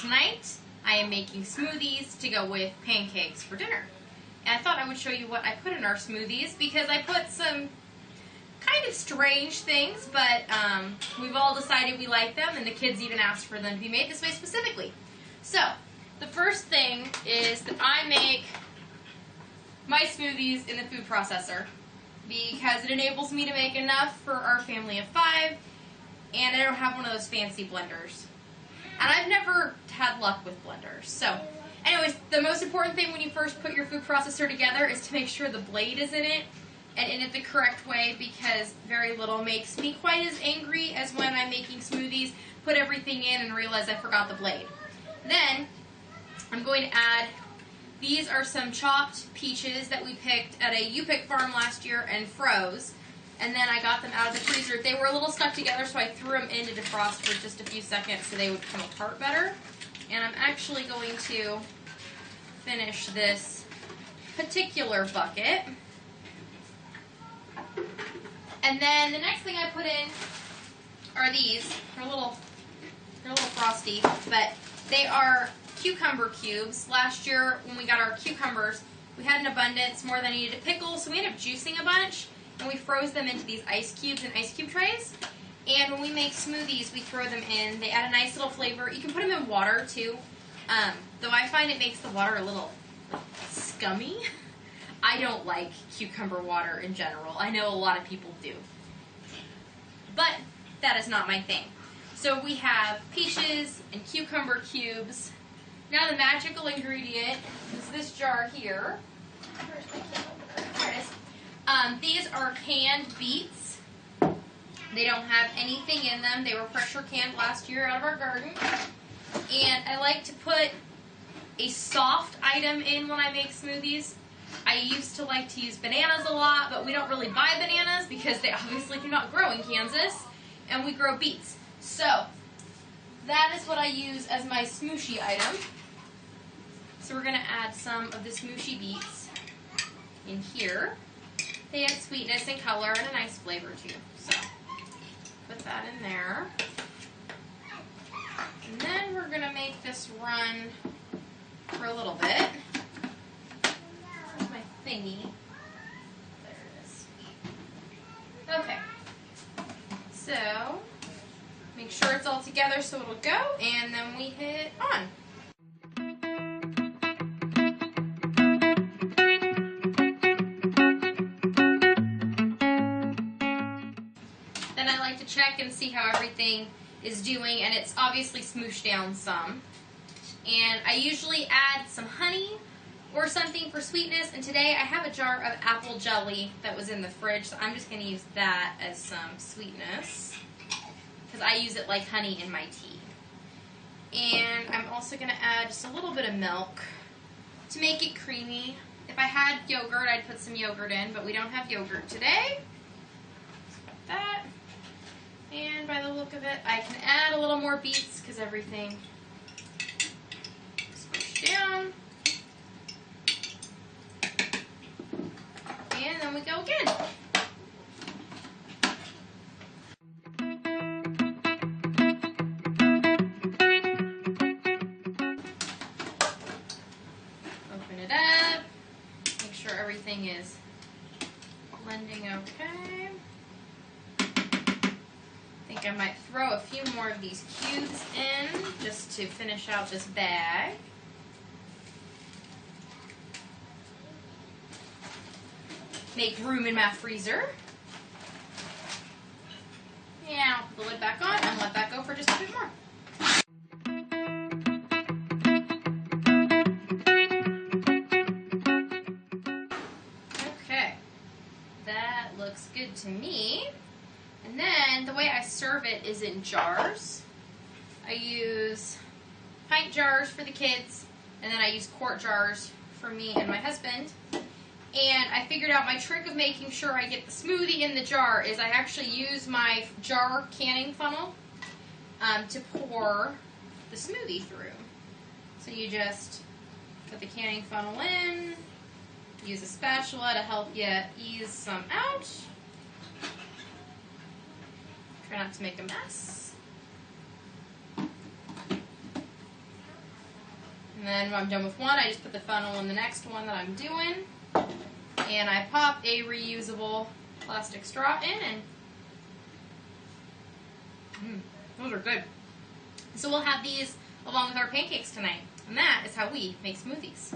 tonight I am making smoothies to go with pancakes for dinner. And I thought I would show you what I put in our smoothies because I put some kind of strange things, but we've all decided we like them, and the kids even asked for them to be made this way specifically. So, the first thing is that I make my smoothies in the food processor because it enables me to make enough for our family of 5, and I don't have one of those fancy blenders. And I've never had luck with blenders. So, anyways, the most important thing when you first put your food processor together is to make sure the blade is in it and in it the correct way, because very little makes me quite as angry as when I'm making smoothies, put everything in and realize I forgot the blade. Then, I'm going to add, these are some chopped peaches that we picked at a U-Pick farm last year and froze. And then I got them out of the freezer. They were a little stuck together, so I threw them in to defrost for just a few seconds so they would come apart better. And I'm actually going to finish this particular bucket. And then the next thing I put in are these. They're a little frosty, but they are cucumber cubes. Last year when we got our cucumbers, we had an abundance, more than I needed to pickle, so we ended up juicing a bunch. And we froze them into these ice cubes in ice cube trays. And when we make smoothies, we throw them in. They add a nice little flavor. You can put them in water, too. Though I find it makes the water a little scummy. I don't like cucumber water in general. I know a lot of people do. But that is not my thing. So we have peaches and cucumber cubes. Now the magical ingredient is this jar here. Where's my can opener? There it is. These are canned beets. They don't have anything in them. They were pressure canned last year out of our garden. And I like to put a soft item in when I make smoothies. I used to like to use bananas a lot, but we don't really buy bananas because they obviously do not grow in Kansas. And we grow beets. So, that is what I use as my smooshy item. So we're going to add some of the smooshy beets in here. They add sweetness and color and a nice flavor too. So, put that in there. And then we're going to make this run for a little bit. Where's my thingy? There it is. Okay. So, make sure it's all together so it'll go, and then we hit on. Then I like to check and see how everything is doing, and it's obviously smooshed down some. And I usually add some honey or something for sweetness, and today I have a jar of apple jelly that was in the fridge, so I'm just going to use that as some sweetness, because I use it like honey in my tea. And I'm also going to add just a little bit of milk to make it creamy. If I had yogurt, I'd put some yogurt in, but we don't have yogurt today. So put that. And by the look of it, I can add a little more beets because everything is pushed down. And then we go again. Open it up. Make sure everything is blending okay. I think I might throw a few more of these cubes in just to finish out this bag. Make room in my freezer. And I'll put the lid back on and let that go for just a bit more. Okay, that looks good to me. And then the way I serve it is in jars. I use pint jars for the kids, and then I use quart jars for me and my husband. And I figured out my trick of making sure I get the smoothie in the jar is I actually use my jar canning funnel to pour the smoothie through. So you just put the canning funnel in, use a spatula to help you ease some out. Try not to make a mess. And then when I'm done with one, I just put the funnel in the next one that I'm doing. And I pop a reusable plastic straw in, and those are good. So we'll have these along with our pancakes tonight. And that is how we make smoothies.